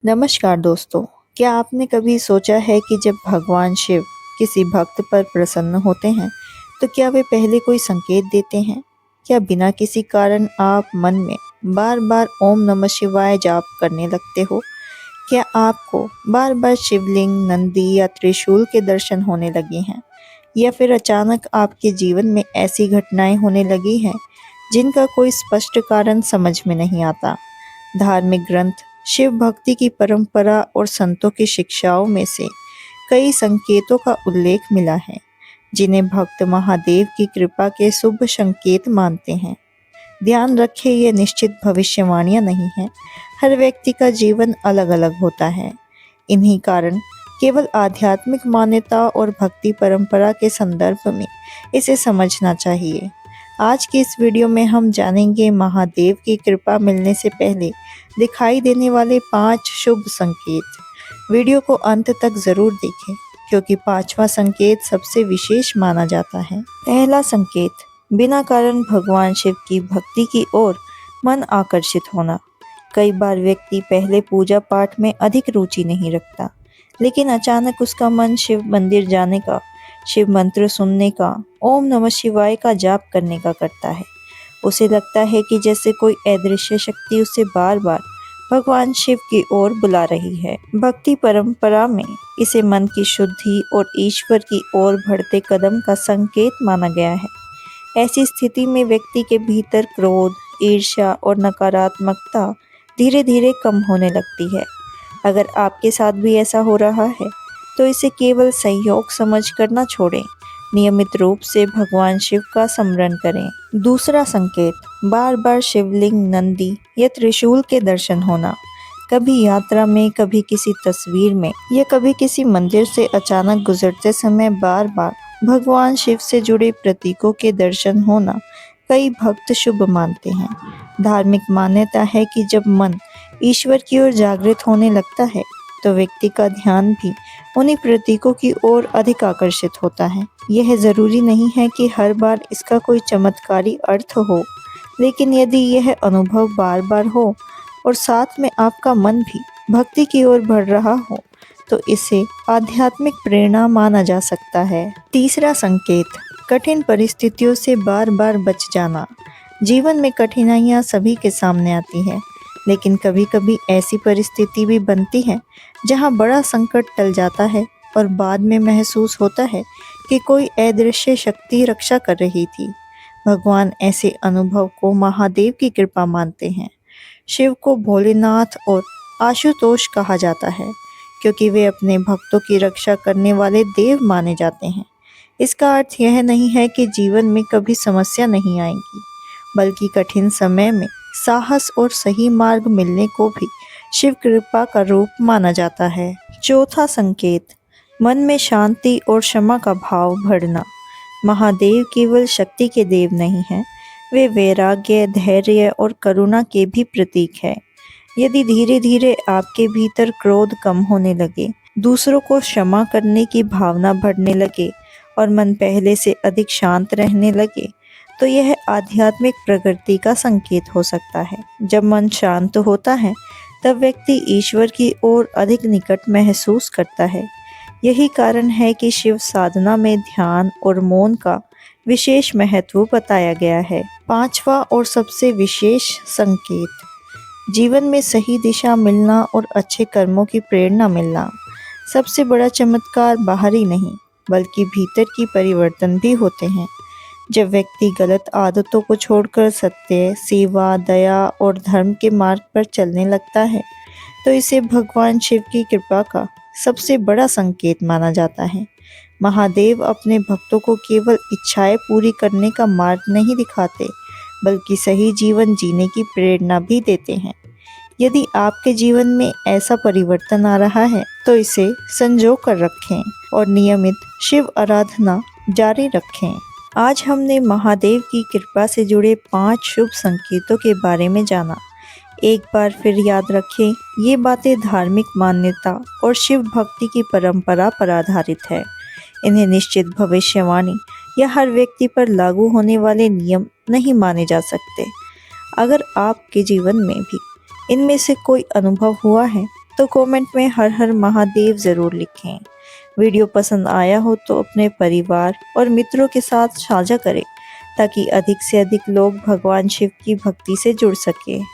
नमस्कार दोस्तों, क्या आपने कभी सोचा है कि जब भगवान शिव किसी भक्त पर प्रसन्न होते हैं, तो क्या वे पहले कोई संकेत देते हैं? क्या बिना किसी कारण आप मन में बार-बार ओम नमः शिवाय जाप करने लगते हो? क्या आपको बार-बार शिवलिंग, नंदी या त्रिशूल के दर्शन होने लगे हैं? या फिर अचानक आपके जीवन में ऐसी घटनाएं होने लगी हैं, जिनका कोई स्पष्ट कारण समझ में नहीं आता? धार्मिक ग्रंथ, शिव भक्ति की परंपरा और संतों की शिक्षाओं में से कई संकेतों का उल्लेख मिला है, जिन्हें भक्त महादेव की कृपा के शुभ संकेत मानते हैं। ध्यान रखें, ये निश्चित भविष्यवाणियां नहीं हैं। हर व्यक्ति का जीवन अलग-अलग होता है। इन्हीं कारण केवल आध्यात्मिक मान्यता और भक्ति परंपरा के संदर्भ में इसे समझना चाहिए। आज की इस वीडियो में हम जानेंगे महादेव की कृपा मिलने से पहले दिखाई देने वाले 5 शुभ संकेत। वीडियो को अंत तक ज़रूर देखें, क्योंकि 5वां संकेत सबसे विशेष माना जाता है। पहला संकेत, बिना कारण भगवान शिव की भक्ति की ओर मन आकर्षित होना। कई बार व्यक्ति पहले पूजा पाठ में अधिक रुचि नहीं रखता, लेकिन अचानक उसका मन शिव मंदिर जाने का, शिव मंत्र सुनने का, ओम नमः शिवाय का जाप करने का करता है। उसे लगता है कि जैसे कोई अदृश्य शक्ति उसे बार बार भगवान शिव की ओर बुला रही है। भक्ति परंपरा में इसे मन की शुद्धि और ईश्वर की ओर बढ़ते कदम का संकेत माना गया है। ऐसी स्थिति में व्यक्ति के भीतर क्रोध, ईर्ष्या और नकारात्मकता धीरे धीरे कम होने लगती है। अगर आपके साथ भी ऐसा हो रहा है, तो इसे केवल संयोग समझकर न छोड़ें। नियमित रूप से भगवान शिव का स्मरण करें। दूसरा संकेत, बार बार शिवलिंग, नंदी या त्रिशूल के दर्शन होना। कभी यात्रा में, कभी किसी तस्वीर में या कभी किसी मंदिर से अचानक गुजरते समय बार बार भगवान शिव से जुड़े प्रतीकों के दर्शन होना कई भक्त शुभ मानते हैं। धार्मिक मान्यता है कि जब मन ईश्वर की ओर जागृत होने लगता है, तो व्यक्ति का ध्यान भी उन्हीं प्रतीकों की ओर अधिक आकर्षित होता है। यह जरूरी नहीं है कि हर बार इसका कोई चमत्कारी अर्थ हो, लेकिन यदि यह अनुभव बार बार हो और साथ में आपका मन भी भक्ति की ओर बढ़ रहा हो, तो इसे आध्यात्मिक प्रेरणा माना जा सकता है। तीसरा संकेत, कठिन परिस्थितियों से बार बार बच जाना। जीवन में कठिनाइयाँ सभी के सामने आती हैं, लेकिन कभी कभी ऐसी परिस्थिति भी बनती है जहाँ बड़ा संकट टल जाता है और बाद में महसूस होता है कि कोई अदृश्य शक्ति रक्षा कर रही थी। भगवान ऐसे अनुभव को महादेव की कृपा मानते हैं। शिव को भोलेनाथ और आशुतोष कहा जाता है, क्योंकि वे अपने भक्तों की रक्षा करने वाले देव माने जाते हैं। इसका अर्थ यह नहीं है कि जीवन में कभी समस्या नहीं आएगी, बल्कि कठिन समय में साहस और सही मार्ग मिलने को भी शिव कृपा का रूप माना जाता है। चौथा संकेत, मन में शांति और क्षमा का भाव बढ़ना। महादेव केवल शक्ति के देव नहीं हैं, वे वैराग्य, धैर्य और करुणा के भी प्रतीक हैं। यदि धीरे धीरे आपके भीतर क्रोध कम होने लगे, दूसरों को क्षमा करने की भावना बढ़ने लगे और मन पहले से अधिक शांत रहने लगे, तो यह आध्यात्मिक प्रगति का संकेत हो सकता है। जब मन शांत होता है, तब व्यक्ति ईश्वर की ओर अधिक निकट महसूस करता है। यही कारण है कि शिव साधना में ध्यान और मौन का विशेष महत्व बताया गया है। पांचवा और सबसे विशेष संकेत, जीवन में सही दिशा मिलना और अच्छे कर्मों की प्रेरणा मिलना। सबसे बड़ा चमत्कार बाहरी नहीं, बल्कि भीतर की परिवर्तन भी होते हैं। जब व्यक्ति गलत आदतों को छोड़कर सत्य, सेवा, दया और धर्म के मार्ग पर चलने लगता है, तो इसे भगवान शिव की कृपा का सबसे बड़ा संकेत माना जाता है। महादेव अपने भक्तों को केवल इच्छाएं पूरी करने का मार्ग नहीं दिखाते, बल्कि सही जीवन जीने की प्रेरणा भी देते हैं। यदि आपके जीवन में ऐसा परिवर्तन आ रहा है, तो इसे संजो कर रखें और नियमित शिव आराधना जारी रखें। आज हमने महादेव की कृपा से जुड़े 5 शुभ संकेतों के बारे में जाना। एक बार फिर याद रखें, ये बातें धार्मिक मान्यता और शिव भक्ति की परंपरा पर आधारित है। इन्हें निश्चित भविष्यवाणी या हर व्यक्ति पर लागू होने वाले नियम नहीं माने जा सकते। अगर आपके जीवन में भी इनमें से कोई अनुभव हुआ है, तो कमेंट में हर हर महादेव ज़रूर लिखें। वीडियो पसंद आया हो तो अपने परिवार और मित्रों के साथ साझा करें ताकि अधिक से अधिक लोग भगवान शिव की भक्ति से जुड़ सकें।